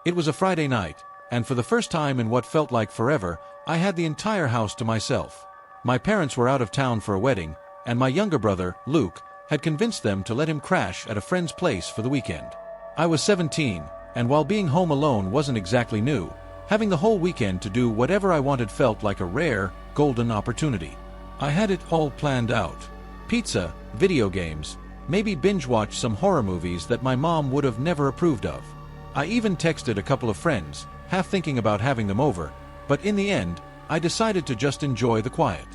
It was a Friday night, and for the first time in what felt like forever, I had the entire house to myself. My parents were out of town for a wedding, and my younger brother, Luke, had convinced them to let him crash at a friend's place for the weekend. I was 17, and while being home alone wasn't exactly new, having the whole weekend to do whatever I wanted felt like a rare, golden opportunity. I had it all planned out. Pizza, video games, maybe binge-watch some horror movies that my mom would have never approved of. I even texted a couple of friends, half thinking about having them over, but in the end, I decided to just enjoy the quiet.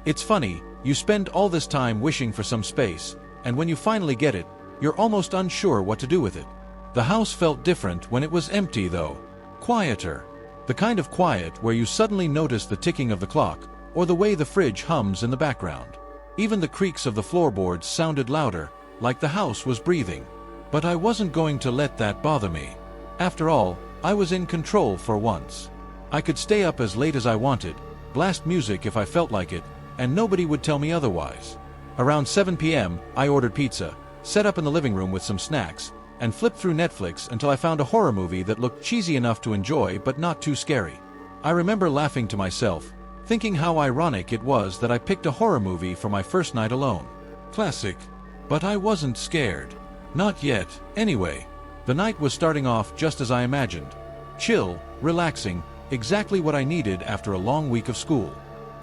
It's funny, you spend all this time wishing for some space, and when you finally get it, you're almost unsure what to do with it. The house felt different when it was empty though. Quieter. The kind of quiet where you suddenly notice the ticking of the clock, or the way the fridge hums in the background. Even the creaks of the floorboards sounded louder, like the house was breathing. But I wasn't going to let that bother me. After all, I was in control for once. I could stay up as late as I wanted, blast music if I felt like it, and nobody would tell me otherwise. Around 7 p.m., I ordered pizza, set up in the living room with some snacks, and flipped through Netflix until I found a horror movie that looked cheesy enough to enjoy but not too scary. I remember laughing to myself, thinking how ironic it was that I picked a horror movie for my first night alone. Classic. But I wasn't scared. Not yet, anyway. The night was starting off just as I imagined. Chill, relaxing, exactly what I needed after a long week of school.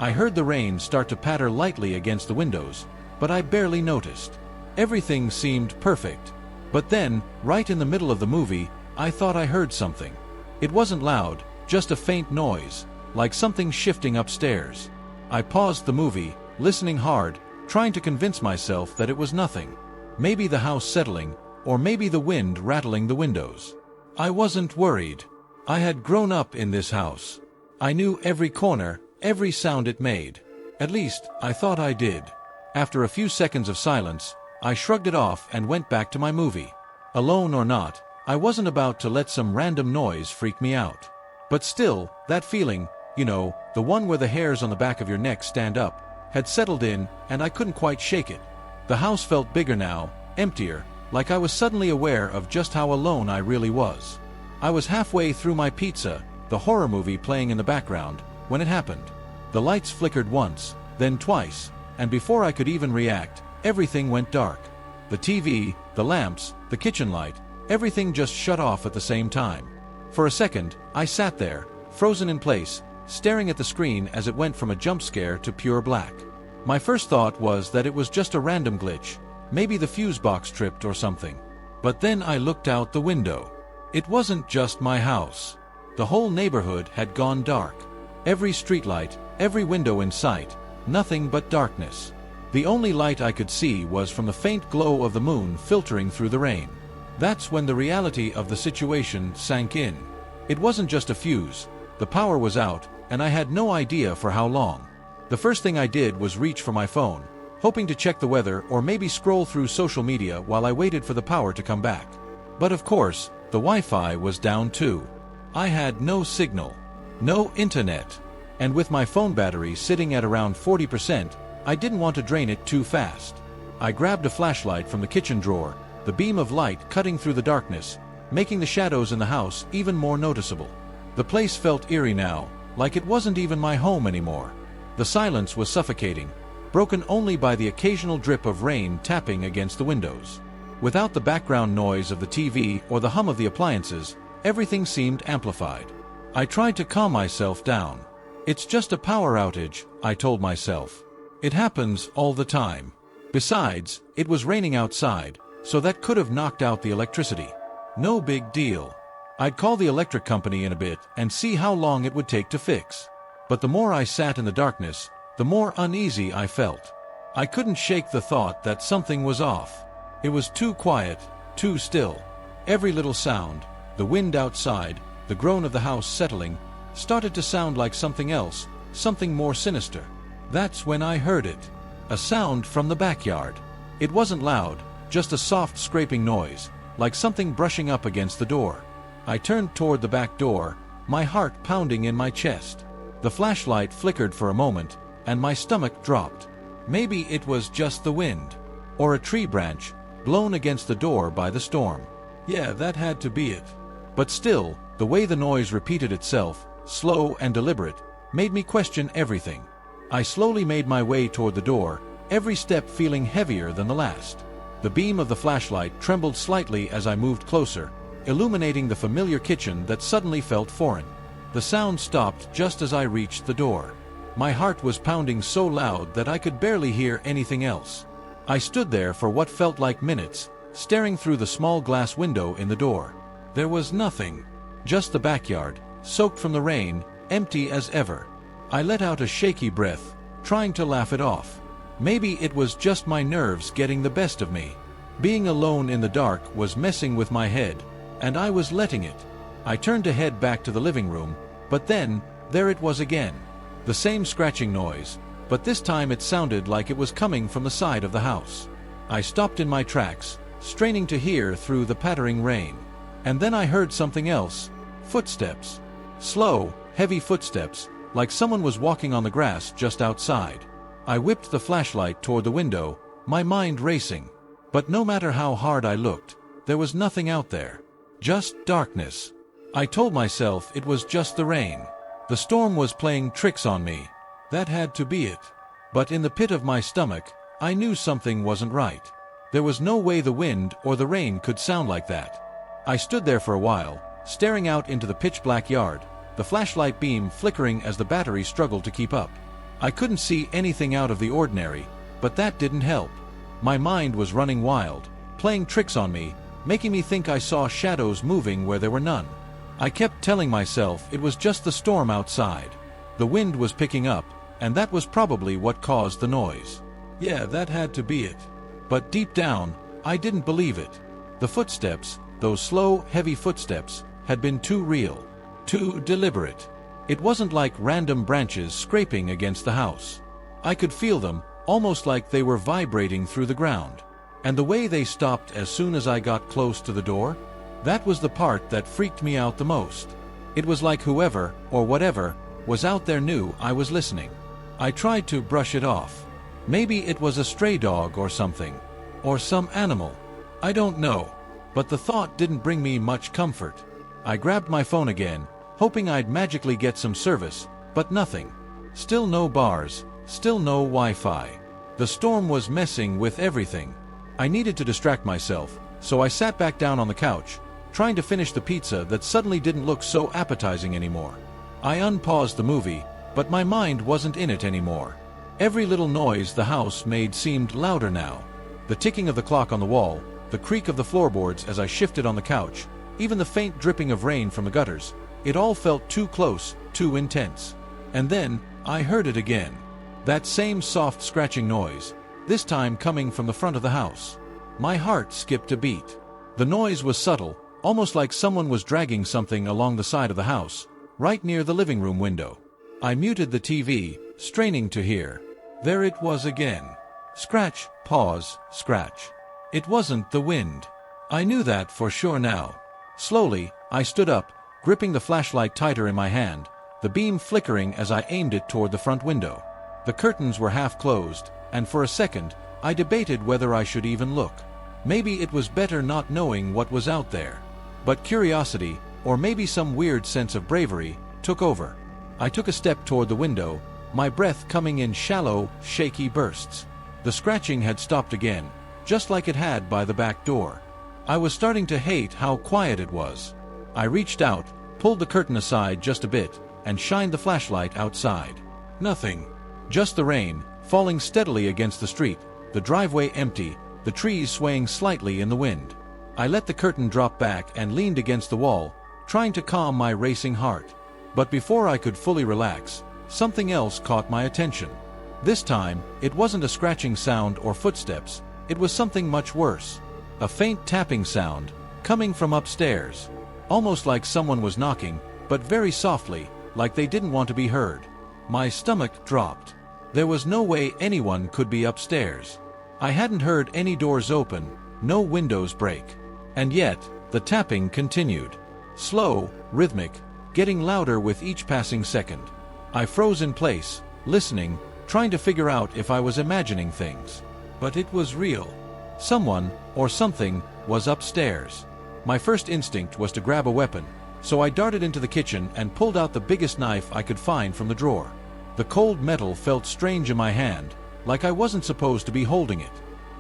I heard the rain start to patter lightly against the windows, but I barely noticed. Everything seemed perfect. But then, right in the middle of the movie, I thought I heard something. It wasn't loud, just a faint noise, like something shifting upstairs. I paused the movie, listening hard, trying to convince myself that it was nothing. Maybe the house settling, or maybe the wind rattling the windows. I wasn't worried. I had grown up in this house. I knew every corner, every sound it made. At least, I thought I did. After a few seconds of silence, I shrugged it off and went back to my movie. Alone or not, I wasn't about to let some random noise freak me out. But still, that feeling, you know, the one where the hairs on the back of your neck stand up, had settled in, and I couldn't quite shake it. The house felt bigger now, emptier, like I was suddenly aware of just how alone I really was. I was halfway through my pizza, the horror movie playing in the background, when it happened. The lights flickered once, then twice, and before I could even react, everything went dark. The TV, the lamps, the kitchen light, everything just shut off at the same time. For a second, I sat there, frozen in place, staring at the screen as it went from a jump scare to pure black. My first thought was that it was just a random glitch, maybe the fuse box tripped or something. But then I looked out the window. It wasn't just my house. The whole neighborhood had gone dark. Every streetlight, every window in sight, nothing but darkness. The only light I could see was from the faint glow of the moon filtering through the rain. That's when the reality of the situation sank in. It wasn't just a fuse. The power was out, and I had no idea for how long. The first thing I did was reach for my phone, hoping to check the weather or maybe scroll through social media while I waited for the power to come back. But of course, the Wi-Fi was down too. I had no signal, no internet, and with my phone battery sitting at around 40%, I didn't want to drain it too fast. I grabbed a flashlight from the kitchen drawer, the beam of light cutting through the darkness, making the shadows in the house even more noticeable. The place felt eerie now, like it wasn't even my home anymore. The silence was suffocating, broken only by the occasional drip of rain tapping against the windows. Without the background noise of the TV or the hum of the appliances, everything seemed amplified. I tried to calm myself down. It's just a power outage, I told myself. It happens all the time. Besides, it was raining outside, so that could have knocked out the electricity. No big deal. I'd call the electric company in a bit and see how long it would take to fix. But the more I sat in the darkness, the more uneasy I felt. I couldn't shake the thought that something was off. It was too quiet, too still. Every little sound, the wind outside, the groan of the house settling, started to sound like something else, something more sinister. That's when I heard it. A sound from the backyard. It wasn't loud, just a soft scraping noise, like something brushing up against the door. I turned toward the back door, my heart pounding in my chest. The flashlight flickered for a moment, and my stomach dropped. Maybe it was just the wind. Or a tree branch, blown against the door by the storm. Yeah, that had to be it. But still, The way the noise repeated itself, slow and deliberate, made me question everything. I slowly made my way toward the door, every step feeling heavier than the last. The beam of the flashlight trembled slightly as I moved closer, illuminating the familiar kitchen that suddenly felt foreign. The sound stopped just as I reached the door. My heart was pounding so loud that I could barely hear anything else. I stood there for what felt like minutes, staring through the small glass window in the door. There was nothing. Just the backyard, soaked from the rain, empty as ever. I let out a shaky breath, trying to laugh it off. Maybe it was just my nerves getting the best of me. Being alone in the dark was messing with my head, and I was letting it. I turned to head back to the living room, but then, there it was again. The same scratching noise, but this time it sounded like it was coming from the side of the house. I stopped in my tracks, straining to hear through the pattering rain. And then I heard something else. Footsteps. Slow, heavy footsteps, like someone was walking on the grass just outside. I whipped the flashlight toward the window, my mind racing. But no matter how hard I looked, there was nothing out there. Just darkness. I told myself it was just the rain. The storm was playing tricks on me. That had to be it. But in the pit of my stomach, I knew something wasn't right. There was no way the wind or the rain could sound like that. I stood there for a while, staring out into the pitch-black yard, the flashlight beam flickering as the battery struggled to keep up. I couldn't see anything out of the ordinary, but that didn't help. My mind was running wild, playing tricks on me, making me think I saw shadows moving where there were none. I kept telling myself it was just the storm outside. The wind was picking up, and that was probably what caused the noise. Yeah, that had to be it. But deep down, I didn't believe it. The footsteps, those slow, heavy footsteps, had been too real, too deliberate. It wasn't like random branches scraping against the house. I could feel them, almost like they were vibrating through the ground. And the way they stopped as soon as I got close to the door, that was the part that freaked me out the most. It was like whoever, or whatever, was out there knew I was listening. I tried to brush it off. Maybe it was a stray dog or something. Or some animal. I don't know. But the thought didn't bring me much comfort. I grabbed my phone again, hoping I'd magically get some service, but nothing. Still no bars, still no Wi-Fi. The storm was messing with everything. I needed to distract myself, so I sat back down on the couch, trying to finish the pizza that suddenly didn't look so appetizing anymore. I unpaused the movie, but my mind wasn't in it anymore. Every little noise the house made seemed louder now. The ticking of the clock on the wall, the creak of the floorboards as I shifted on the couch, even the faint dripping of rain from the gutters, it all felt too close, too intense. And then, I heard it again. That same soft scratching noise, this time coming from the front of the house. My heart skipped a beat. The noise was subtle, almost like someone was dragging something along the side of the house, right near the living room window. I muted the TV, straining to hear. There it was again. Scratch, pause, scratch. It wasn't the wind. I knew that for sure now. Slowly, I stood up, gripping the flashlight tighter in my hand, the beam flickering as I aimed it toward the front window. The curtains were half closed, and for a second, I debated whether I should even look. Maybe it was better not knowing what was out there. But curiosity, or maybe some weird sense of bravery, took over. I took a step toward the window, my breath coming in shallow, shaky bursts. The scratching had stopped again, just like it had by the back door. I was starting to hate how quiet it was. I reached out, pulled the curtain aside just a bit, and shined the flashlight outside. Nothing. Just the rain, falling steadily against the street, the driveway empty, the trees swaying slightly in the wind. I let the curtain drop back and leaned against the wall, trying to calm my racing heart. But before I could fully relax, something else caught my attention. This time, it wasn't a scratching sound or footsteps, it was something much worse. A faint tapping sound, coming from upstairs. Almost like someone was knocking, but very softly, like they didn't want to be heard. My stomach dropped. There was no way anyone could be upstairs. I hadn't heard any doors open, no windows break. And yet, the tapping continued. Slow, rhythmic, getting louder with each passing second. I froze in place, listening, trying to figure out if I was imagining things. But it was real. Someone, or something, was upstairs. My first instinct was to grab a weapon, So I darted into the kitchen and pulled out the biggest knife I could find from the drawer. The cold metal felt strange in my hand, like I wasn't supposed to be holding it.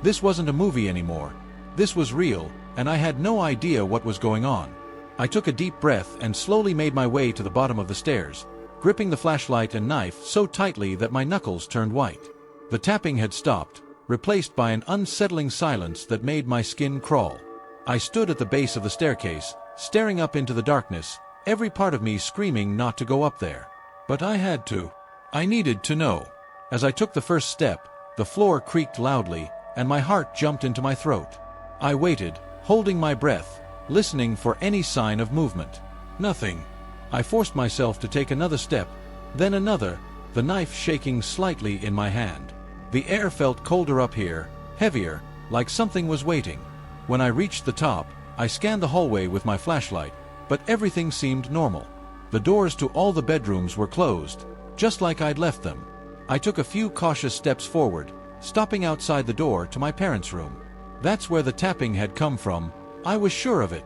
This wasn't a movie anymore. This was real, and I had no idea what was going on. I took a deep breath and slowly made my way to the bottom of the stairs, gripping the flashlight and knife so tightly that my knuckles turned white. The tapping had stopped, replaced by an unsettling silence that made my skin crawl. I stood at the base of the staircase, staring up into the darkness, every part of me screaming not to go up there. But I had to. I needed to know. As I took the first step, the floor creaked loudly, and my heart jumped into my throat. I waited, holding my breath, listening for any sign of movement. Nothing. I forced myself to take another step, then another, the knife shaking slightly in my hand. The air felt colder up here, heavier, like something was waiting. When I reached the top, I scanned the hallway with my flashlight, but everything seemed normal. The doors to all the bedrooms were closed, just like I'd left them. I took a few cautious steps forward, stopping outside the door to my parents' room. That's where the tapping had come from, I was sure of it.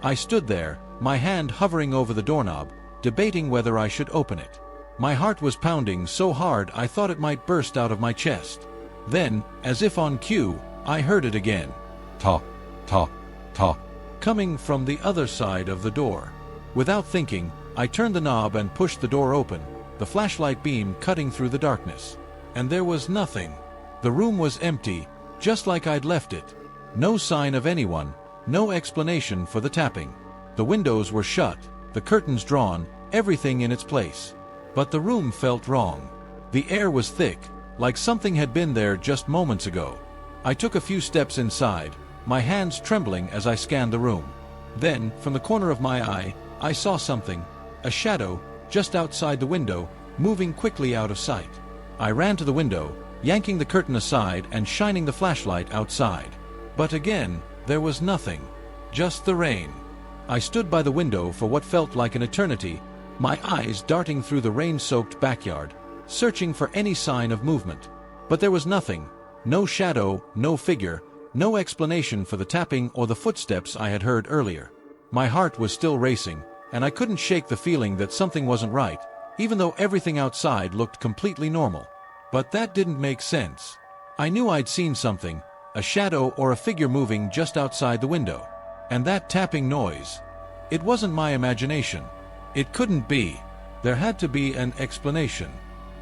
I stood there, my hand hovering over the doorknob, debating whether I should open it. My heart was pounding so hard I thought it might burst out of my chest. Then, as if on cue, I heard it again. Talk, talk, talk, coming from the other side of the door. Without thinking, I turned the knob and pushed the door open, the flashlight beam cutting through the darkness. And there was nothing. The room was empty, just like I'd left it. No sign of anyone, no explanation for the tapping. The windows were shut, the curtains drawn, everything in its place. But the room felt wrong. The air was thick, like something had been there just moments ago. I took a few steps inside, my hands trembling as I scanned the room. Then, from the corner of my eye, I saw something, a shadow, just outside the window, moving quickly out of sight. I ran to the window, yanking the curtain aside and shining the flashlight outside. But again, there was nothing. Just the rain. I stood by the window for what felt like an eternity, my eyes darting through the rain-soaked backyard, searching for any sign of movement. But there was nothing. No shadow, no figure, no explanation for the tapping or the footsteps I had heard earlier. My heart was still racing, and I couldn't shake the feeling that something wasn't right, even though everything outside looked completely normal. But that didn't make sense. I knew I'd seen something, a shadow or a figure moving just outside the window. And that tapping noise, it wasn't my imagination. It couldn't be. There had to be an explanation.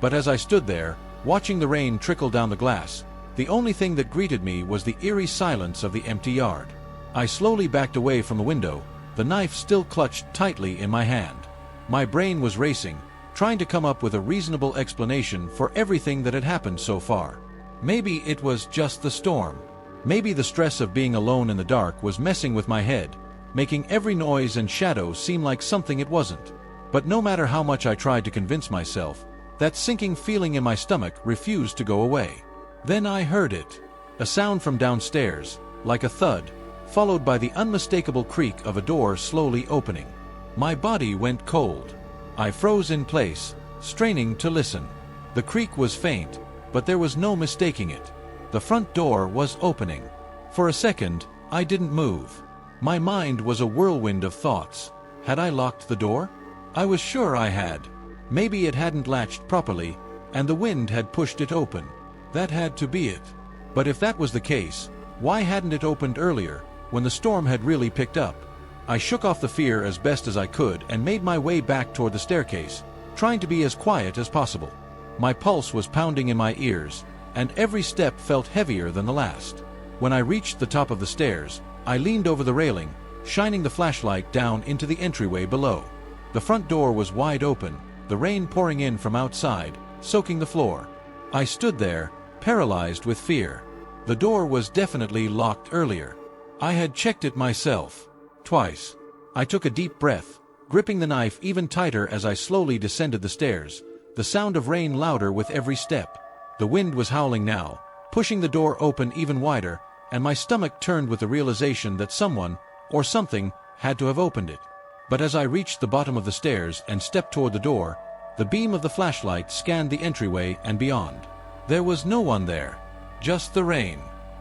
But as I stood there, watching the rain trickle down the glass, the only thing that greeted me was the eerie silence of the empty yard. I slowly backed away from the window, the knife still clutched tightly in my hand. My brain was racing, trying to come up with a reasonable explanation for everything that had happened so far. Maybe it was just the storm. Maybe the stress of being alone in the dark was messing with my head, making every noise and shadow seem like something it wasn't. But no matter how much I tried to convince myself, that sinking feeling in my stomach refused to go away. Then I heard it. A sound from downstairs, like a thud, followed by the unmistakable creak of a door slowly opening. My body went cold. I froze in place, straining to listen. The creak was faint, but there was no mistaking it. The front door was opening. For a second, I didn't move. My mind was a whirlwind of thoughts. Had I locked the door? I was sure I had. Maybe it hadn't latched properly, and the wind had pushed it open. That had to be it. But if that was the case, why hadn't it opened earlier, when the storm had really picked up? I shook off the fear as best as I could and made my way back toward the staircase, trying to be as quiet as possible. My pulse was pounding in my ears, and every step felt heavier than the last. When I reached the top of the stairs, I leaned over the railing, shining the flashlight down into the entryway below. The front door was wide open, the rain pouring in from outside, soaking the floor. I stood there, paralyzed with fear. The door was definitely locked earlier. I had checked it myself. Twice. I took a deep breath, gripping the knife even tighter as I slowly descended the stairs, the sound of rain louder with every step. The wind was howling now, pushing the door open even wider, and my stomach turned with the realization that someone, or something, had to have opened it. But as I reached the bottom of the stairs and stepped toward the door, the beam of the flashlight scanned the entryway and beyond. There was no one there. Just the rain.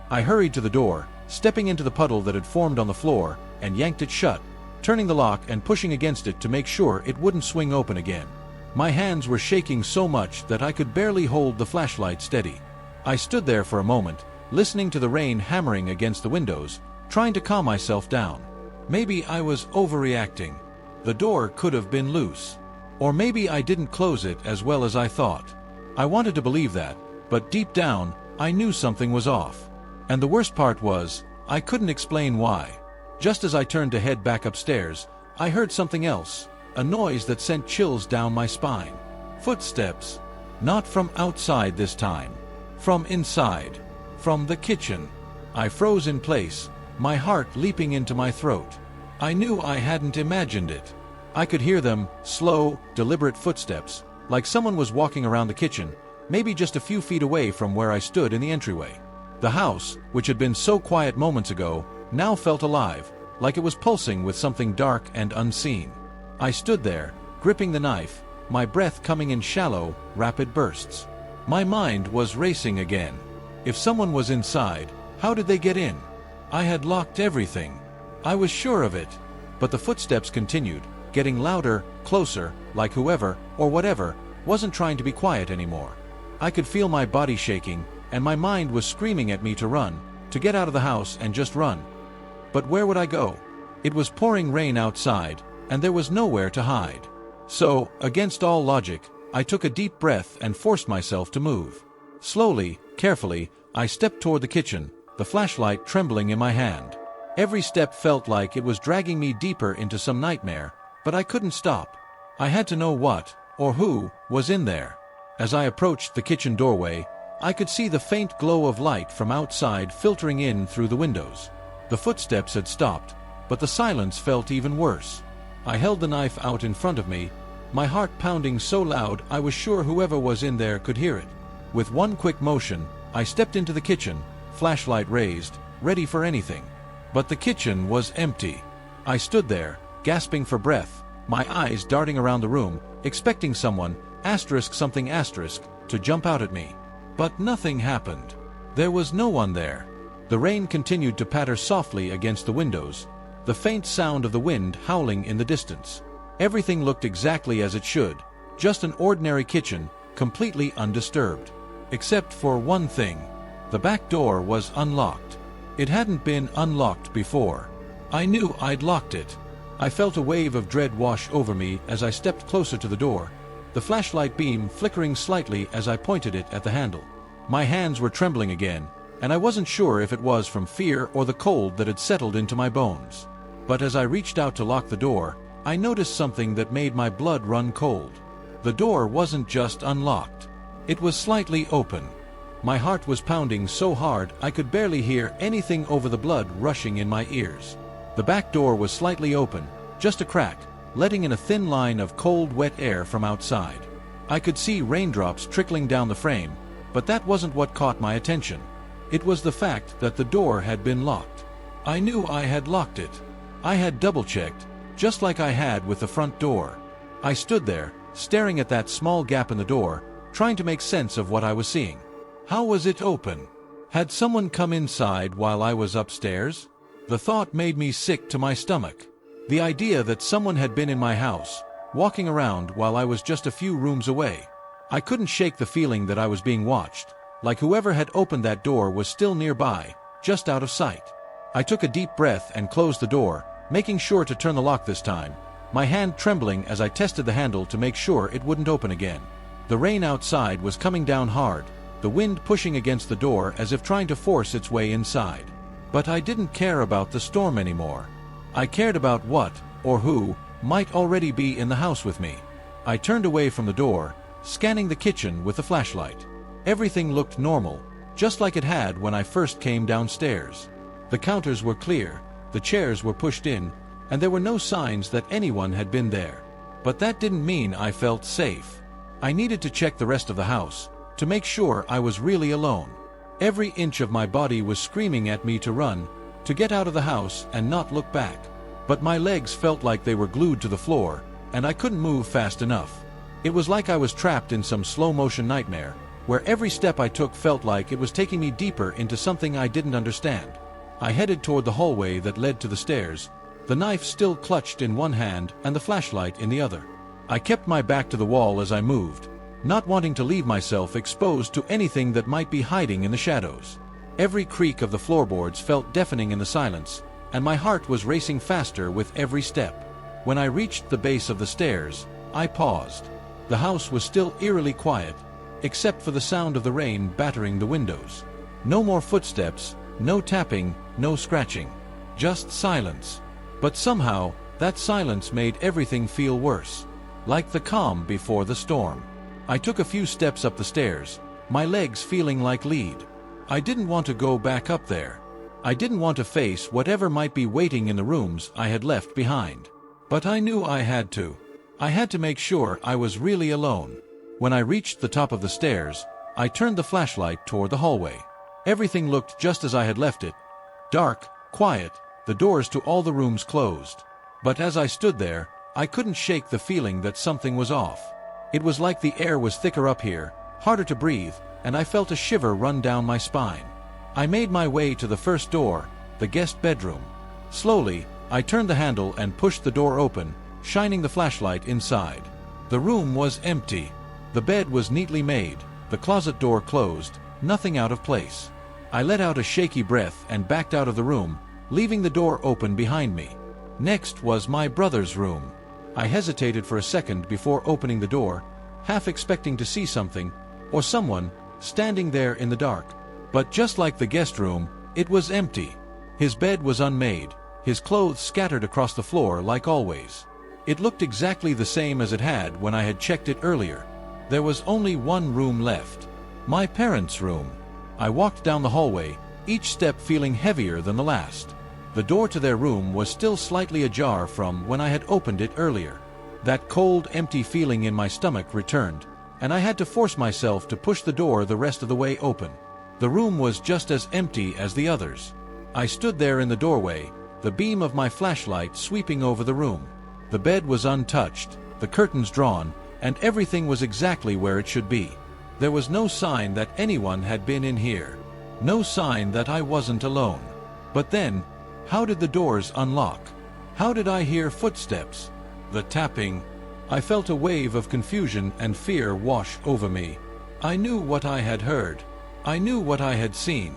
I hurried to the door, stepping into the puddle that had formed on the floor, and yanked it shut, turning the lock and pushing against it to make sure it wouldn't swing open again. My hands were shaking so much that I could barely hold the flashlight steady. I stood there for a moment, listening to the rain hammering against the windows, trying to calm myself down. Maybe I was overreacting. The door could have been loose. Or maybe I didn't close it as well as I thought. I wanted to believe that, but deep down, I knew something was off. And the worst part was, I couldn't explain why. Just as I turned to head back upstairs, I heard something else, a noise that sent chills down my spine. Footsteps. Not from outside this time. From inside. From the kitchen. I froze in place, my heart leaping into my throat. I knew I hadn't imagined it. I could hear them, slow, deliberate footsteps, like someone was walking around the kitchen, maybe just a few feet away from where I stood in the entryway. The house, which had been so quiet moments ago, now felt alive, like it was pulsing with something dark and unseen. I stood there, gripping the knife, my breath coming in shallow, rapid bursts. My mind was racing again. If someone was inside, how did they get in? I had locked everything. I was sure of it. But the footsteps continued, getting louder, closer, like whoever, or whatever, wasn't trying to be quiet anymore. I could feel my body shaking, and my mind was screaming at me to run, to get out of the house and just run. But where would I go? It was pouring rain outside, and there was nowhere to hide. So, against all logic, I took a deep breath and forced myself to move. Slowly, carefully, I stepped toward the kitchen, the flashlight trembling in my hand. Every step felt like it was dragging me deeper into some nightmare, but I couldn't stop. I had to know what, or who, was in there. As I approached the kitchen doorway, I could see the faint glow of light from outside filtering in through the windows. The footsteps had stopped, but the silence felt even worse. I held the knife out in front of me, my heart pounding so loud I was sure whoever was in there could hear it. With one quick motion, I stepped into the kitchen, flashlight raised, ready for anything. But the kitchen was empty. I stood there, gasping for breath, my eyes darting around the room, expecting someone, something, to jump out at me. But nothing happened. There was no one there. The rain continued to patter softly against the windows, the faint sound of the wind howling in the distance. Everything looked exactly as it should, just an ordinary kitchen, completely undisturbed. Except for one thing. The back door was unlocked. It hadn't been unlocked before. I knew I'd locked it. I felt a wave of dread wash over me as I stepped closer to the door, the flashlight beam flickering slightly as I pointed it at the handle. My hands were trembling again, and I wasn't sure if it was from fear or the cold that had settled into my bones. But as I reached out to lock the door, I noticed something that made my blood run cold. The door wasn't just unlocked. It was slightly open. My heart was pounding so hard I could barely hear anything over the blood rushing in my ears. The back door was slightly open, just a crack, letting in a thin line of cold, wet air from outside. I could see raindrops trickling down the frame, but that wasn't what caught my attention. It was the fact that the door had been locked. I knew I had locked it. I had double-checked, just like I had with the front door. I stood there, staring at that small gap in the door, trying to make sense of what I was seeing. How was it open? Had someone come inside while I was upstairs? The thought made me sick to my stomach. The idea that someone had been in my house, walking around while I was just a few rooms away. I couldn't shake the feeling that I was being watched, like whoever had opened that door was still nearby, just out of sight. I took a deep breath and closed the door, making sure to turn the lock this time, my hand trembling as I tested the handle to make sure it wouldn't open again. The rain outside was coming down hard, the wind pushing against the door as if trying to force its way inside. But I didn't care about the storm anymore. I cared about what, or who, might already be in the house with me. I turned away from the door, scanning the kitchen with the flashlight. Everything looked normal, just like it had when I first came downstairs. The counters were clear, the chairs were pushed in, and there were no signs that anyone had been there. But that didn't mean I felt safe. I needed to check the rest of the house, to make sure I was really alone. Every inch of my body was screaming at me to run, to get out of the house and not look back. But my legs felt like they were glued to the floor, and I couldn't move fast enough. It was like I was trapped in some slow-motion nightmare, where every step I took felt like it was taking me deeper into something I didn't understand. I headed toward the hallway that led to the stairs, the knife still clutched in one hand and the flashlight in the other. I kept my back to the wall as I moved, not wanting to leave myself exposed to anything that might be hiding in the shadows. Every creak of the floorboards felt deafening in the silence, and my heart was racing faster with every step. When I reached the base of the stairs, I paused. The house was still eerily quiet, except for the sound of the rain battering the windows. No more footsteps, no tapping, no scratching. Just silence. But somehow, that silence made everything feel worse. Like the calm before the storm. I took a few steps up the stairs, my legs feeling like lead. I didn't want to go back up there. I didn't want to face whatever might be waiting in the rooms I had left behind. But I knew I had to. I had to make sure I was really alone. When I reached the top of the stairs, I turned the flashlight toward the hallway. Everything looked just as I had left it. Dark, quiet, the doors to all the rooms closed. But as I stood there, I couldn't shake the feeling that something was off. It was like the air was thicker up here, harder to breathe, and I felt a shiver run down my spine. I made my way to the first door, the guest bedroom. Slowly, I turned the handle and pushed the door open, shining the flashlight inside. The room was empty. The bed was neatly made, the closet door closed, nothing out of place. I let out a shaky breath and backed out of the room, leaving the door open behind me. Next was my brother's room. I hesitated for a second before opening the door, half expecting to see something, or someone, standing there in the dark. But just like the guest room, it was empty. His bed was unmade, his clothes scattered across the floor like always. It looked exactly the same as it had when I had checked it earlier. There was only one room left. My parents' room. I walked down the hallway, each step feeling heavier than the last. The door to their room was still slightly ajar from when I had opened it earlier. That cold, empty feeling in my stomach returned, and I had to force myself to push the door the rest of the way open. The room was just as empty as the others. I stood there in the doorway, the beam of my flashlight sweeping over the room. The bed was untouched, the curtains drawn, and everything was exactly where it should be. There was no sign that anyone had been in here. No sign that I wasn't alone. But then, how did the doors unlock? How did I hear footsteps? The tapping. I felt a wave of confusion and fear wash over me. I knew what I had heard. I knew what I had seen.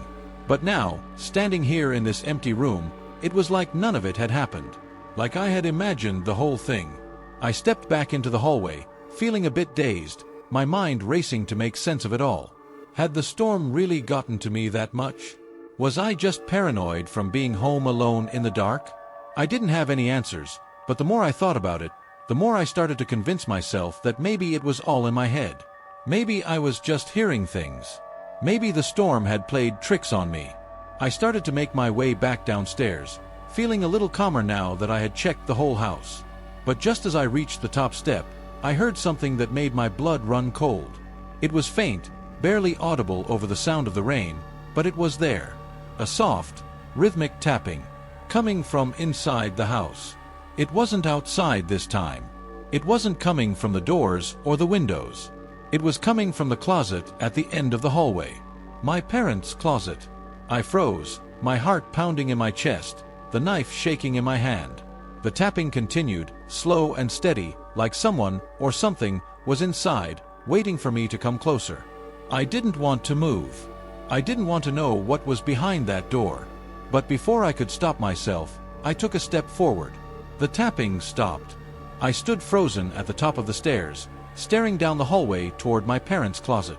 But now, standing here in this empty room, it was like none of it had happened. Like I had imagined the whole thing. I stepped back into the hallway, feeling a bit dazed, my mind racing to make sense of it all. Had the storm really gotten to me that much? Was I just paranoid from being home alone in the dark? I didn't have any answers, but the more I thought about it, the more I started to convince myself that maybe it was all in my head. Maybe I was just hearing things. Maybe the storm had played tricks on me. I started to make my way back downstairs, feeling a little calmer now that I had checked the whole house. But just as I reached the top step, I heard something that made my blood run cold. It was faint, barely audible over the sound of the rain, but it was there. A soft, rhythmic tapping, coming from inside the house. It wasn't outside this time. It wasn't coming from the doors or the windows. It was coming from the closet at the end of the hallway. My parents' closet. I froze, my heart pounding in my chest, the knife shaking in my hand. The tapping continued, slow and steady, like someone or something was inside, waiting for me to come closer. I didn't want to move. I didn't want to know what was behind that door. But before I could stop myself, I took a step forward. The tapping stopped. I stood frozen at the top of the stairs, staring down the hallway toward my parents' closet.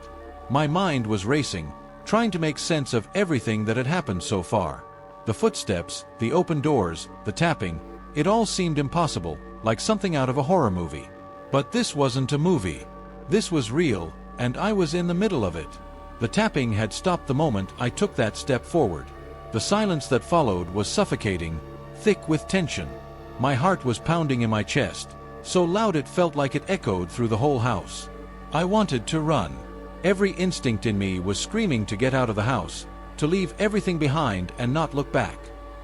My mind was racing, trying to make sense of everything that had happened so far. The footsteps, the open doors, the tapping, it all seemed impossible, like something out of a horror movie. But this wasn't a movie. This was real, and I was in the middle of it. The tapping had stopped the moment I took that step forward. The silence that followed was suffocating, thick with tension. My heart was pounding in my chest, so loud it felt like it echoed through the whole house. I wanted to run. Every instinct in me was screaming to get out of the house, to leave everything behind and not look back.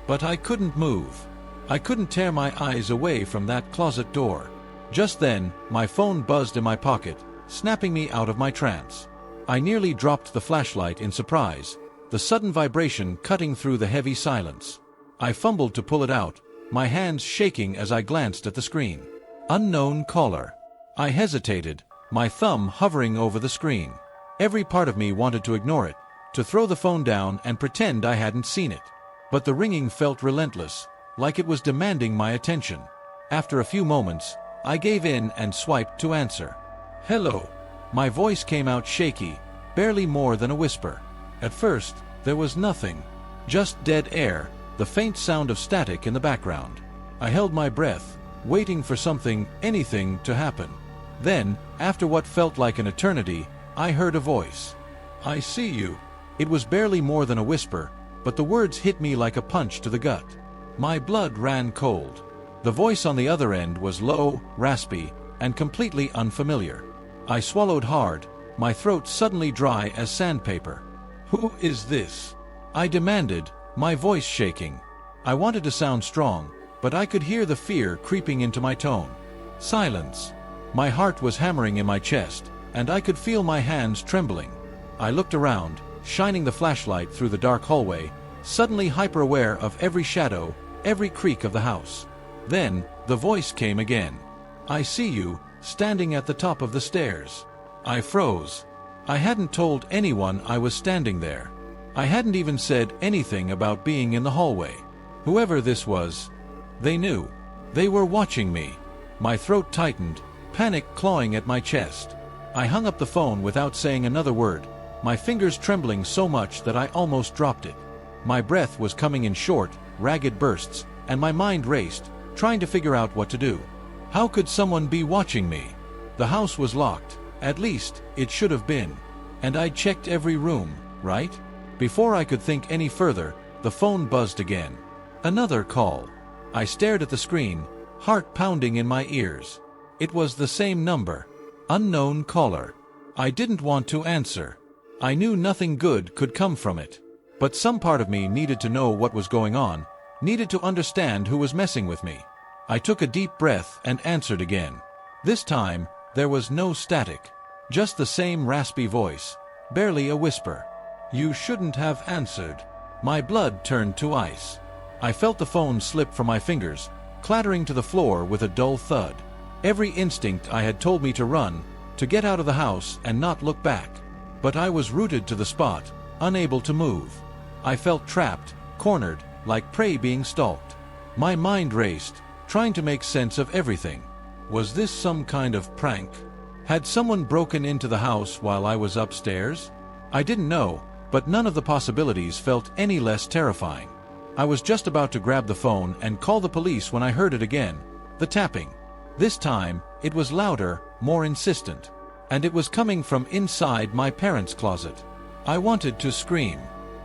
But I couldn't move. I couldn't tear my eyes away from that closet door. Just then, my phone buzzed in my pocket, snapping me out of my trance. I nearly dropped the flashlight in surprise, the sudden vibration cutting through the heavy silence. I fumbled to pull it out, my hands shaking as I glanced at the screen. Unknown caller. I hesitated, my thumb hovering over the screen. Every part of me wanted to ignore it, to throw the phone down and pretend I hadn't seen it. But the ringing felt relentless, like it was demanding my attention. After a few moments, I gave in and swiped to answer. Hello. My voice came out shaky, barely more than a whisper. At first, there was nothing. Just dead air, the faint sound of static in the background. I held my breath, waiting for something, anything, to happen. Then, after what felt like an eternity, I heard a voice. I see you. It was barely more than a whisper, but the words hit me like a punch to the gut. My blood ran cold. The voice on the other end was low, raspy, and completely unfamiliar. I swallowed hard, my throat suddenly dry as sandpaper. Who is this? I demanded, my voice shaking. I wanted to sound strong, but I could hear the fear creeping into my tone. Silence. My heart was hammering in my chest, and I could feel my hands trembling. I looked around, shining the flashlight through the dark hallway, suddenly hyper-aware of every shadow, every creak of the house. Then, the voice came again. I see you, standing at the top of the stairs. I froze. I hadn't told anyone I was standing there. I hadn't even said anything about being in the hallway. Whoever this was, they knew. They were watching me. My throat tightened, panic clawing at my chest. I hung up the phone without saying another word, my fingers trembling so much that I almost dropped it. My breath was coming in short, ragged bursts, and my mind raced, trying to figure out what to do. How could someone be watching me? The house was locked, at least, it should have been. And I'd checked every room, right? Before I could think any further, the phone buzzed again. Another call. I stared at the screen, heart pounding in my ears. It was the same number. Unknown caller. I didn't want to answer. I knew nothing good could come from it. But some part of me needed to know what was going on, needed to understand who was messing with me. I took a deep breath and answered again. This time, there was no static. Just the same raspy voice, barely a whisper. You shouldn't have answered. My blood turned to ice. I felt the phone slip from my fingers, clattering to the floor with a dull thud. Every instinct I had told me to run, to get out of the house and not look back. But I was rooted to the spot, unable to move. I felt trapped, cornered, like prey being stalked. My mind raced, trying to make sense of everything. Was this some kind of prank? Had someone broken into the house while I was upstairs? I didn't know, but none of the possibilities felt any less terrifying. I was just about to grab the phone and call the police when I heard it again, the tapping. This time, it was louder, more insistent. And it was coming from inside my parents' closet. I wanted to scream.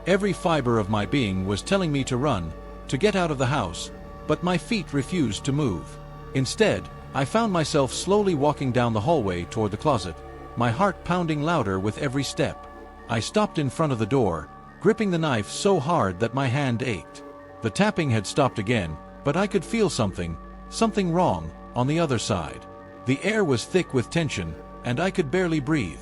Every fiber of my being was telling me to run, to get out of the house, but my feet refused to move. Instead, I found myself slowly walking down the hallway toward the closet, my heart pounding louder with every step. I stopped in front of the door, gripping the knife so hard that my hand ached. The tapping had stopped again, but I could feel something wrong, on the other side. The air was thick with tension, and I could barely breathe.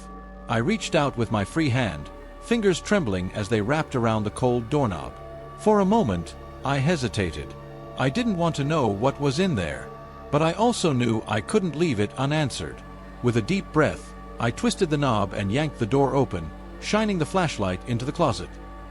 I reached out with my free hand, fingers trembling as they wrapped around the cold doorknob. For a moment, I hesitated. I didn't want to know what was in there, but I also knew I couldn't leave it unanswered. With a deep breath, I twisted the knob and yanked the door open, shining the flashlight into the closet.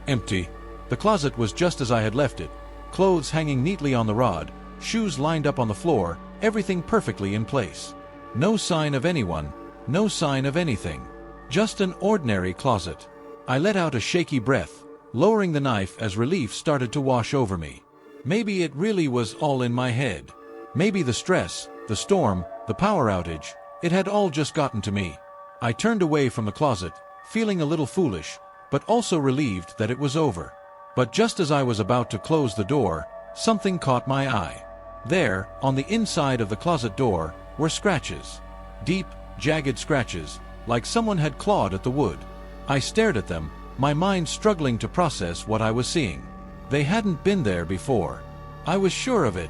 Empty. The closet was just as I had left it, clothes hanging neatly on the rod, shoes lined up on the floor, everything perfectly in place. No sign of anyone, no sign of anything. Just an ordinary closet. I let out a shaky breath, lowering the knife as relief started to wash over me. Maybe it really was all in my head. Maybe the stress, the storm, the power outage, it had all just gotten to me. I turned away from the closet, feeling a little foolish, but also relieved that it was over. But just as I was about to close the door, something caught my eye. There, on the inside of the closet door, were scratches. Deep, jagged scratches, like someone had clawed at the wood. I stared at them, my mind struggling to process what I was seeing. They hadn't been there before. I was sure of it.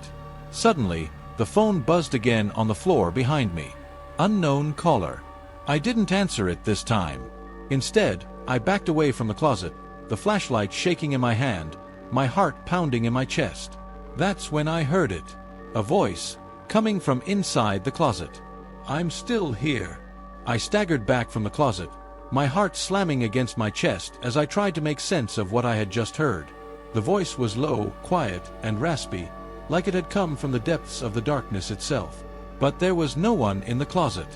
Suddenly, the phone buzzed again on the floor behind me. Unknown caller. I didn't answer it this time. Instead, I backed away from the closet, the flashlight shaking in my hand, my heart pounding in my chest. That's when I heard it. A voice, coming from inside the closet. "I'm still here." I staggered back from the closet, my heart slamming against my chest as I tried to make sense of what I had just heard. The voice was low, quiet, and raspy, like it had come from the depths of the darkness itself. But there was no one in the closet.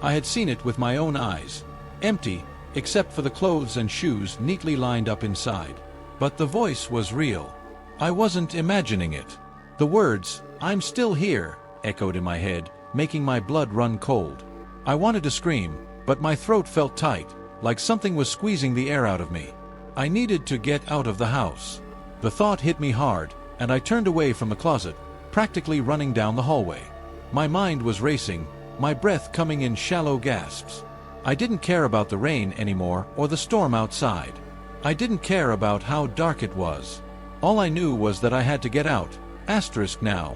I had seen it with my own eyes. Empty, except for the clothes and shoes neatly lined up inside. But the voice was real. I wasn't imagining it. The words, "I'm still here," echoed in my head, making my blood run cold. I wanted to scream, but my throat felt tight, like something was squeezing the air out of me. I needed to get out of the house. The thought hit me hard, and I turned away from the closet, practically running down the hallway. My mind was racing, my breath coming in shallow gasps. I didn't care about the rain anymore or the storm outside. I didn't care about how dark it was. All I knew was that I had to get out. Now.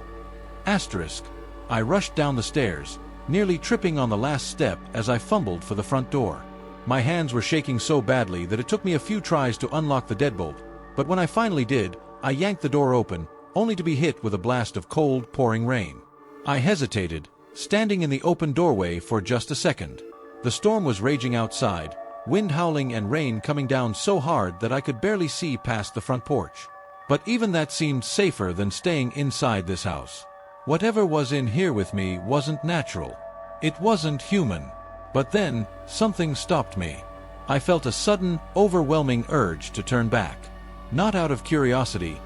I rushed down the stairs, nearly tripping on the last step as I fumbled for the front door. My hands were shaking so badly that it took me a few tries to unlock the deadbolt, but when I finally did, I yanked the door open, only to be hit with a blast of cold, pouring rain. I hesitated, standing in the open doorway for just a second. The storm was raging outside, wind howling and rain coming down so hard that I could barely see past the front porch. But even that seemed safer than staying inside this house. Whatever was in here with me wasn't natural. It wasn't human. But then, something stopped me. I felt a sudden, overwhelming urge to turn back. Not out of curiosity.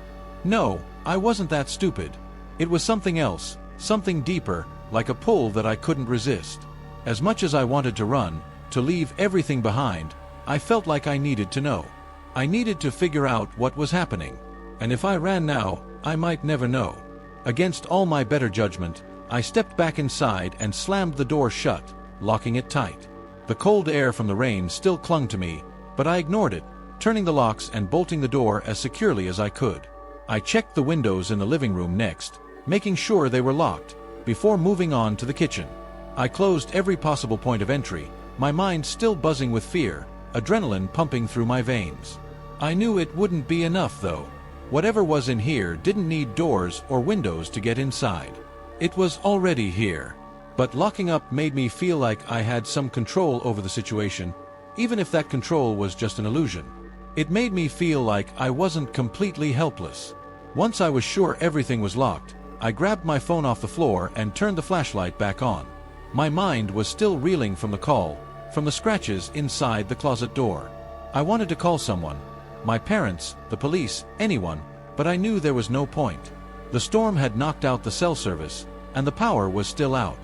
No, I wasn't that stupid. It was something else, something deeper, like a pull that I couldn't resist. As much as I wanted to run, to leave everything behind, I felt like I needed to know. I needed to figure out what was happening. And if I ran now, I might never know. Against all my better judgment, I stepped back inside and slammed the door shut, locking it tight. The cold air from the rain still clung to me, but I ignored it, turning the locks and bolting the door as securely as I could. I checked the windows in the living room next, making sure they were locked, before moving on to the kitchen. I closed every possible point of entry, my mind still buzzing with fear, adrenaline pumping through my veins. I knew it wouldn't be enough, though. Whatever was in here didn't need doors or windows to get inside. It was already here. But locking up made me feel like I had some control over the situation, even if that control was just an illusion. It made me feel like I wasn't completely helpless. Once I was sure everything was locked, I grabbed my phone off the floor and turned the flashlight back on. My mind was still reeling from the call, from the scratches inside the closet door. I wanted to call someone. My parents, the police, anyone, but I knew there was no point. The storm had knocked out the cell service, and the power was still out.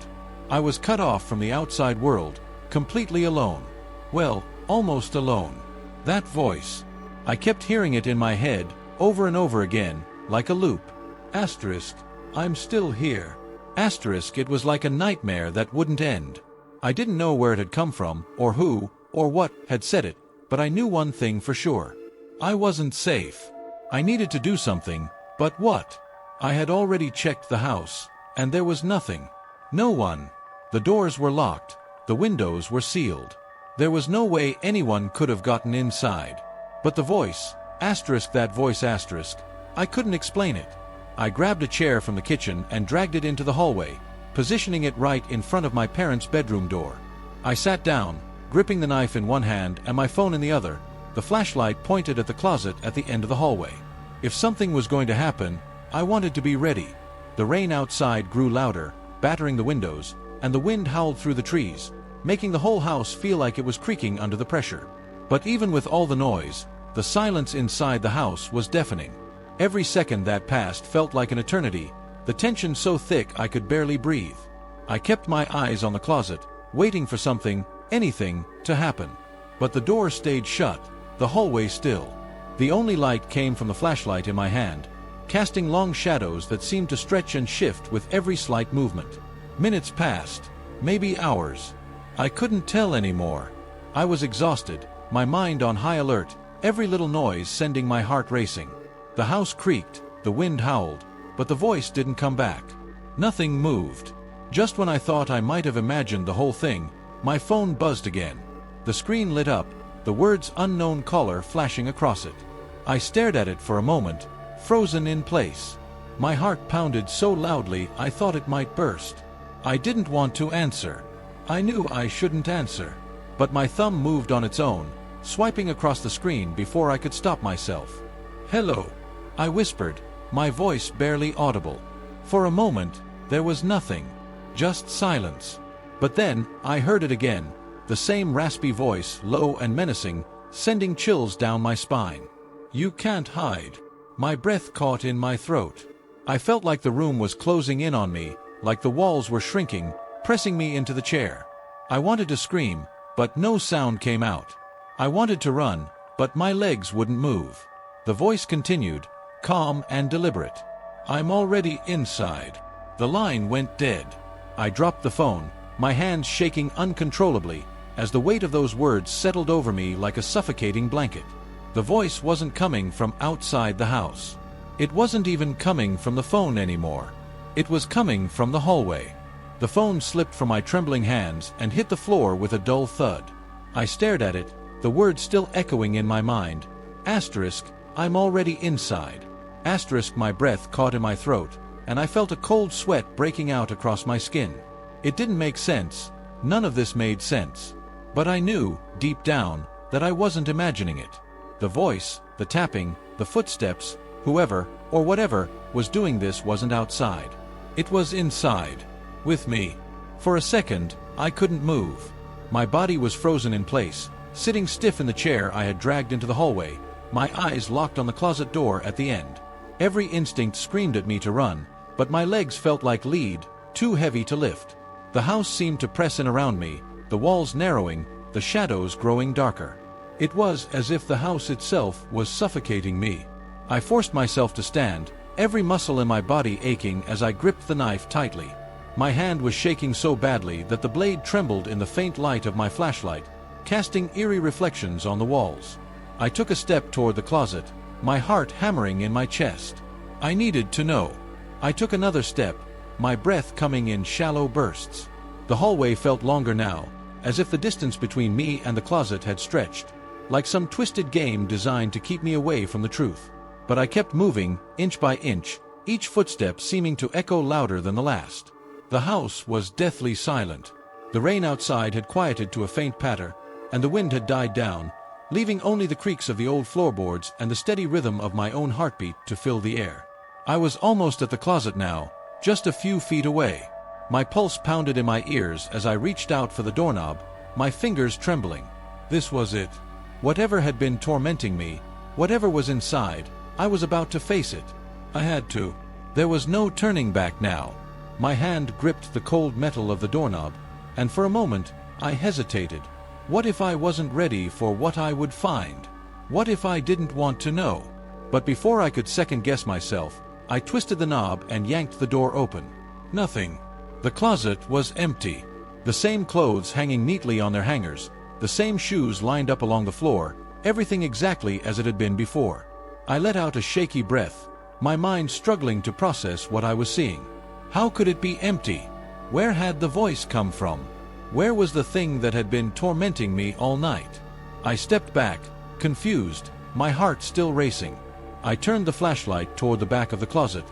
I was cut off from the outside world, completely alone. Well, almost alone. That voice. I kept hearing it in my head, over and over again, like a loop. "I'm still here." It was like a nightmare that wouldn't end. I didn't know where it had come from, or who, or what had said it, but I knew one thing for sure. I wasn't safe. I needed to do something, but what? I had already checked the house, and there was nothing. No one. The doors were locked, the windows were sealed. There was no way anyone could have gotten inside. But the voice, that voice, I couldn't explain it. I grabbed a chair from the kitchen and dragged it into the hallway, positioning it right in front of my parents' bedroom door. I sat down, gripping the knife in one hand and my phone in the other, the flashlight pointed at the closet at the end of the hallway. If something was going to happen, I wanted to be ready. The rain outside grew louder, battering the windows, and the wind howled through the trees, making the whole house feel like it was creaking under the pressure. But even with all the noise, the silence inside the house was deafening. Every second that passed felt like an eternity, the tension so thick I could barely breathe. I kept my eyes on the closet, waiting for something, anything, to happen. But the door stayed shut, the hallway still. The only light came from the flashlight in my hand, casting long shadows that seemed to stretch and shift with every slight movement. Minutes passed, maybe hours. I couldn't tell anymore. I was exhausted, my mind on high alert, every little noise sending my heart racing. The house creaked, the wind howled, but the voice didn't come back. Nothing moved. Just when I thought I might have imagined the whole thing, my phone buzzed again. The screen lit up, the words "unknown caller" flashing across it. I stared at it for a moment, frozen in place. My heart pounded so loudly I thought it might burst. I didn't want to answer. I knew I shouldn't answer. But my thumb moved on its own, swiping across the screen before I could stop myself. "Hello," I whispered, my voice barely audible. For a moment, there was nothing. Just silence. But then, I heard it again, the same raspy voice, low and menacing, sending chills down my spine. "You can't hide." My breath caught in my throat. I felt like the room was closing in on me, like the walls were shrinking, pressing me into the chair. I wanted to scream, but no sound came out. I wanted to run, but my legs wouldn't move. The voice continued, calm and deliberate. "I'm already inside." The line went dead. I dropped the phone, my hands shaking uncontrollably, as the weight of those words settled over me like a suffocating blanket. The voice wasn't coming from outside the house. It wasn't even coming from the phone anymore. It was coming from the hallway. The phone slipped from my trembling hands and hit the floor with a dull thud. I stared at it, the words still echoing in my mind. Asterisk, I'm already inside. Asterisk, my breath caught in my throat, and I felt a cold sweat breaking out across my skin. It didn't make sense. None of this made sense. But I knew, deep down, that I wasn't imagining it. The voice, the tapping, the footsteps, whoever, or whatever, was doing this wasn't outside. It was inside. With me. For a second, I couldn't move. My body was frozen in place, sitting stiff in the chair I had dragged into the hallway, my eyes locked on the closet door at the end. Every instinct screamed at me to run, but my legs felt like lead, too heavy to lift. The house seemed to press in around me, the walls narrowing, the shadows growing darker. It was as if the house itself was suffocating me. I forced myself to stand, every muscle in my body aching as I gripped the knife tightly. My hand was shaking so badly that the blade trembled in the faint light of my flashlight, casting eerie reflections on the walls. I took a step toward the closet, my heart hammering in my chest. I needed to know. I took another step, my breath coming in shallow bursts. The hallway felt longer now, as if the distance between me and the closet had stretched, like some twisted game designed to keep me away from the truth. But I kept moving, inch by inch, each footstep seeming to echo louder than the last. The house was deathly silent. The rain outside had quieted to a faint patter, and the wind had died down, leaving only the creaks of the old floorboards and the steady rhythm of my own heartbeat to fill the air. I was almost at the closet now, just a few feet away. My pulse pounded in my ears as I reached out for the doorknob, my fingers trembling. This was it. Whatever had been tormenting me, whatever was inside, I was about to face it. I had to. There was no turning back now. My hand gripped the cold metal of the doorknob, and for a moment, I hesitated. What if I wasn't ready for what I would find? What if I didn't want to know? But before I could second-guess myself, I twisted the knob and yanked the door open. Nothing. The closet was empty. The same clothes hanging neatly on their hangers, the same shoes lined up along the floor, everything exactly as it had been before. I let out a shaky breath, my mind struggling to process what I was seeing. How could it be empty? Where had the voice come from? Where was the thing that had been tormenting me all night? I stepped back, confused, my heart still racing. I turned the flashlight toward the back of the closet,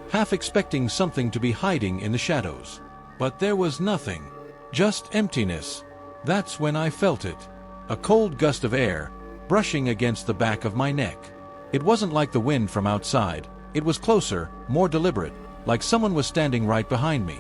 half expecting something to be hiding in the shadows. But there was nothing. Just emptiness. That's when I felt it. A cold gust of air, brushing against the back of my neck. It wasn't like the wind from outside. It was closer, more deliberate, like someone was standing right behind me.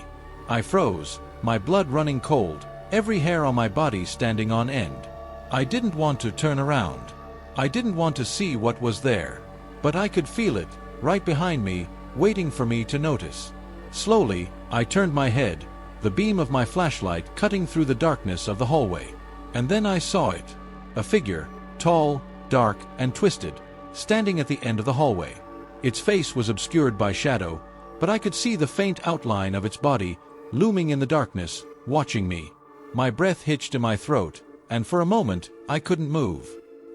I froze, my blood running cold, every hair on my body standing on end. I didn't want to turn around. I didn't want to see what was there. But I could feel it, right behind me, waiting for me to notice. Slowly, I turned my head, the beam of my flashlight cutting through the darkness of the hallway. And then I saw it. A figure, tall, dark, and twisted, standing at the end of the hallway. Its face was obscured by shadow, but I could see the faint outline of its body, looming in the darkness, watching me. My breath hitched in my throat, and for a moment, I couldn't move.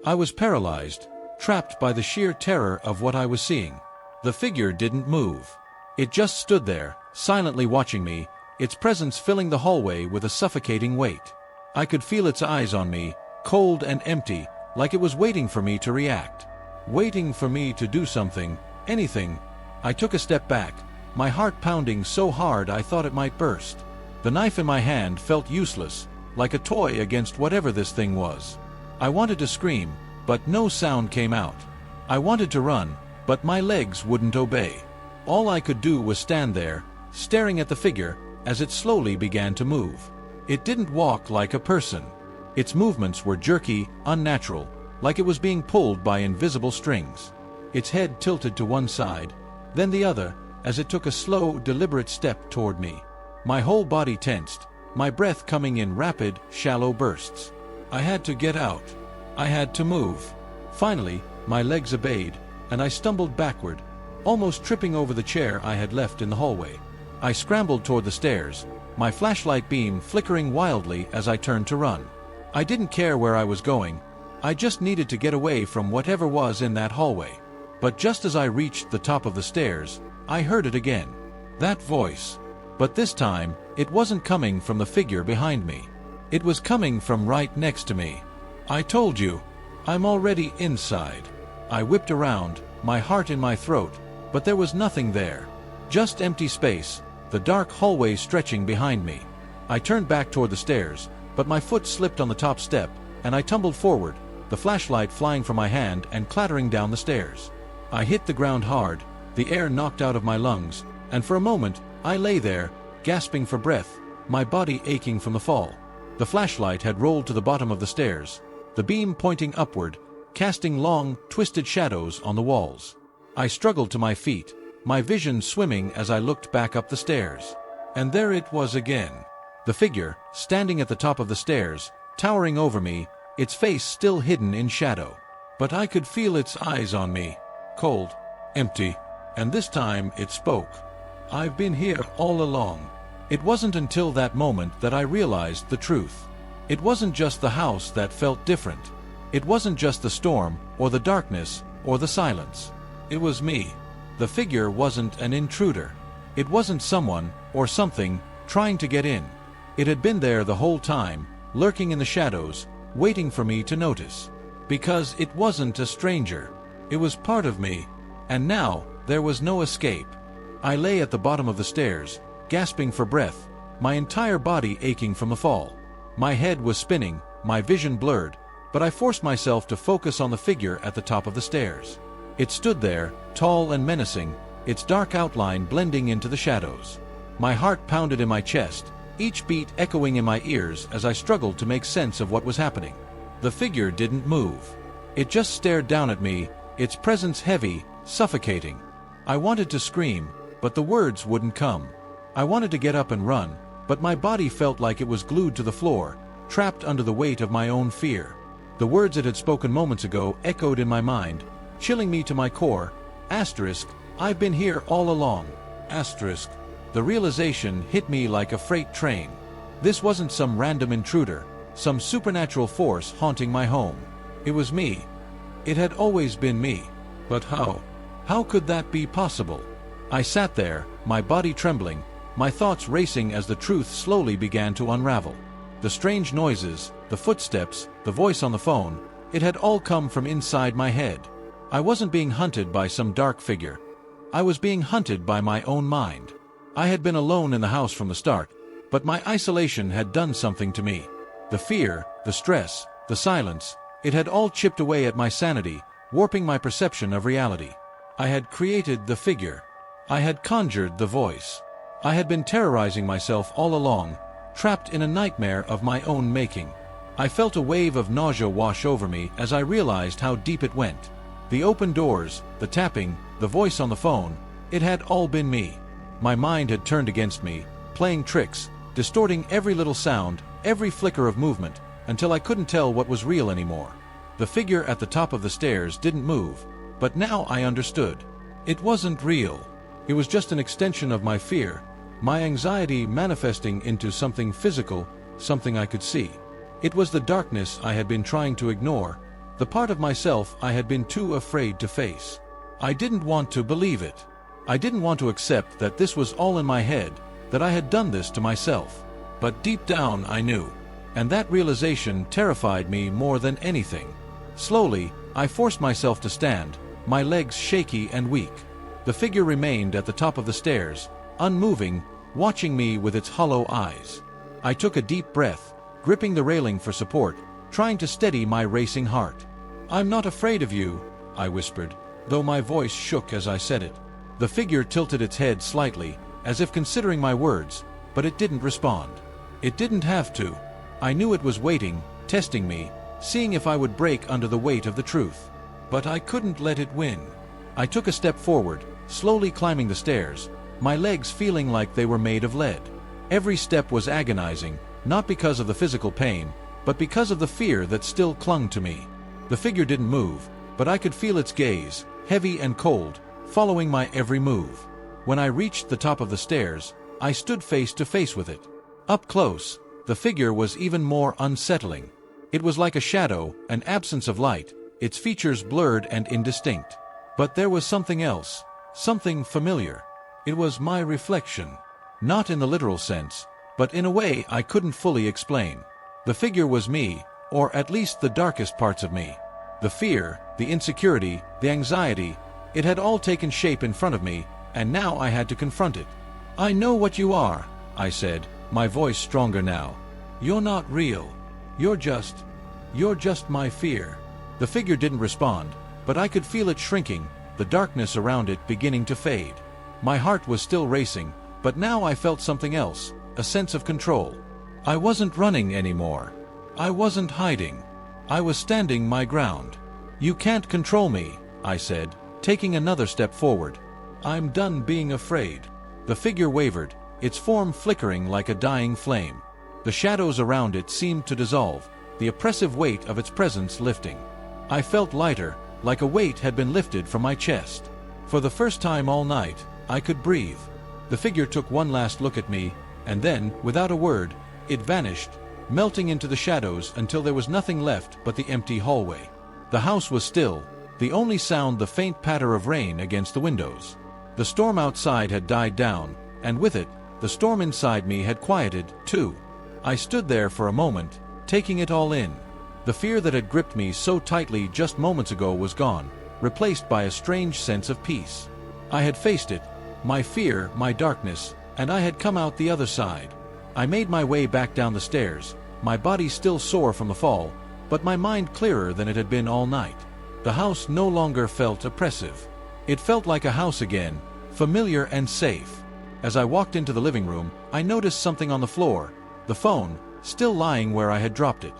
I was paralyzed, trapped by the sheer terror of what I was seeing. The figure didn't move. It just stood there, silently watching me, its presence filling the hallway with a suffocating weight. I could feel its eyes on me, cold and empty, like it was waiting for me to react. Waiting for me to do something, anything. I took a step back, my heart pounding so hard I thought it might burst. The knife in my hand felt useless, like a toy against whatever this thing was. I wanted to scream, but no sound came out. I wanted to run, but my legs wouldn't obey. All I could do was stand there, staring at the figure as it slowly began to move. It didn't walk like a person. Its movements were jerky, unnatural, like it was being pulled by invisible strings. Its head tilted to one side, then the other, as it took a slow, deliberate step toward me. My whole body tensed, my breath coming in rapid, shallow bursts. I had to get out. I had to move. Finally, my legs obeyed, and I stumbled backward, almost tripping over the chair I had left in the hallway. I scrambled toward the stairs, my flashlight beam flickering wildly as I turned to run. I didn't care where I was going. I just needed to get away from whatever was in that hallway. But just as I reached the top of the stairs, I heard it again. That voice. But this time, it wasn't coming from the figure behind me. It was coming from right next to me. I told you, I'm already inside. I whipped around, my heart in my throat, but there was nothing there. Just empty space, the dark hallway stretching behind me. I turned back toward the stairs, but my foot slipped on the top step, and I tumbled forward, the flashlight flying from my hand and clattering down the stairs. I hit the ground hard, the air knocked out of my lungs, and for a moment, I lay there, gasping for breath, my body aching from the fall. The flashlight had rolled to the bottom of the stairs, the beam pointing upward, casting long, twisted shadows on the walls. I struggled to my feet, my vision swimming as I looked back up the stairs. And there it was again. The figure, standing at the top of the stairs, towering over me, its face still hidden in shadow. But I could feel its eyes on me, cold, empty, and this time it spoke. I've been here all along. It wasn't until that moment that I realized the truth. It wasn't just the house that felt different. It wasn't just the storm, or the darkness, or the silence. It was me. The figure wasn't an intruder. It wasn't someone, or something, trying to get in. It had been there the whole time, lurking in the shadows, waiting for me to notice. Because it wasn't a stranger. It was part of me. And now, there was no escape. I lay at the bottom of the stairs, gasping for breath, my entire body aching from the fall. My head was spinning, my vision blurred, but I forced myself to focus on the figure at the top of the stairs. It stood there, tall and menacing, its dark outline blending into the shadows. My heart pounded in my chest, each beat echoing in my ears as I struggled to make sense of what was happening. The figure didn't move. It just stared down at me, its presence heavy, suffocating. I wanted to scream, but the words wouldn't come. I wanted to get up and run, but my body felt like it was glued to the floor, trapped under the weight of my own fear. The words it had spoken moments ago echoed in my mind, chilling me to my core. Asterisk, I've been here all along. Asterisk. The realization hit me like a freight train. This wasn't some random intruder, some supernatural force haunting my home. It was me. It had always been me. But how? How could that be possible? I sat there, my body trembling, my thoughts racing as the truth slowly began to unravel. The strange noises, the footsteps, the voice on the phone, it had all come from inside my head. I wasn't being hunted by some dark figure. I was being hunted by my own mind. I had been alone in the house from the start, but my isolation had done something to me. The fear, the stress, the silence, it had all chipped away at my sanity, warping my perception of reality. I had created the figure. I had conjured the voice. I had been terrorizing myself all along, trapped in a nightmare of my own making. I felt a wave of nausea wash over me as I realized how deep it went. The open doors, the tapping, the voice on the phone, it had all been me. My mind had turned against me, playing tricks, distorting every little sound, every flicker of movement, until I couldn't tell what was real anymore. The figure at the top of the stairs didn't move, but now I understood. It wasn't real. It was just an extension of my fear, my anxiety manifesting into something physical, something I could see. It was the darkness I had been trying to ignore, the part of myself I had been too afraid to face. I didn't want to believe it. I didn't want to accept that this was all in my head, that I had done this to myself. But deep down I knew, and that realization terrified me more than anything. Slowly, I forced myself to stand, my legs shaky and weak. The figure remained at the top of the stairs, unmoving, watching me with its hollow eyes. I took a deep breath, gripping the railing for support, trying to steady my racing heart. "I'm not afraid of you," I whispered, though my voice shook as I said it. The figure tilted its head slightly, as if considering my words, but it didn't respond. It didn't have to. I knew it was waiting, testing me, seeing if I would break under the weight of the truth. But I couldn't let it win. I took a step forward, slowly climbing the stairs, my legs feeling like they were made of lead. Every step was agonizing, not because of the physical pain, but because of the fear that still clung to me. The figure didn't move, but I could feel its gaze, heavy and cold, following my every move. When I reached the top of the stairs, I stood face to face with it. Up close, the figure was even more unsettling. It was like a shadow, an absence of light, its features blurred and indistinct. But there was something else, something familiar. It was my reflection. Not in the literal sense, but in a way I couldn't fully explain. The figure was me, or at least the darkest parts of me. The fear, the insecurity, the anxiety, it had all taken shape in front of me, and now I had to confront it. "I know what you are," I said, my voice stronger now. "You're not real. You're just my fear." The figure didn't respond, but I could feel it shrinking, the darkness around it beginning to fade. My heart was still racing, but now I felt something else, a sense of control. I wasn't running anymore. I wasn't hiding. I was standing my ground. "You can't control me," I said, taking another step forward. "I'm done being afraid." The figure wavered, its form flickering like a dying flame. The shadows around it seemed to dissolve, the oppressive weight of its presence lifting. I felt lighter, like a weight had been lifted from my chest. For the first time all night, I could breathe. The figure took one last look at me, and then, without a word, it vanished, melting into the shadows until there was nothing left but the empty hallway. The house was still, the only sound the faint patter of rain against the windows. The storm outside had died down, and with it, the storm inside me had quieted, too. I stood there for a moment, taking it all in. The fear that had gripped me so tightly just moments ago was gone, replaced by a strange sense of peace. I had faced it, my fear, my darkness, and I had come out the other side. I made my way back down the stairs, my body still sore from the fall, but my mind clearer than it had been all night. The house no longer felt oppressive. It felt like a house again, familiar and safe. As I walked into the living room, I noticed something on the floor, the phone, still lying where I had dropped it.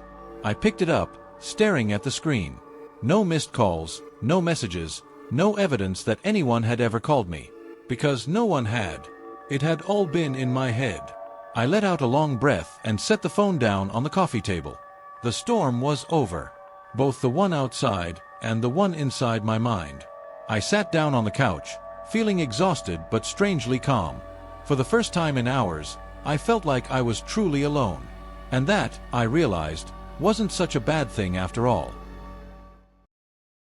I picked it up, staring at the screen. No missed calls, no messages, no evidence that anyone had ever called me. Because no one had. It had all been in my head. I let out a long breath and set the phone down on the coffee table. The storm was over. Both the one outside and the one inside my mind. I sat down on the couch, feeling exhausted but strangely calm. For the first time in hours, I felt like I was truly alone. And that, I realized, wasn't such a bad thing after all.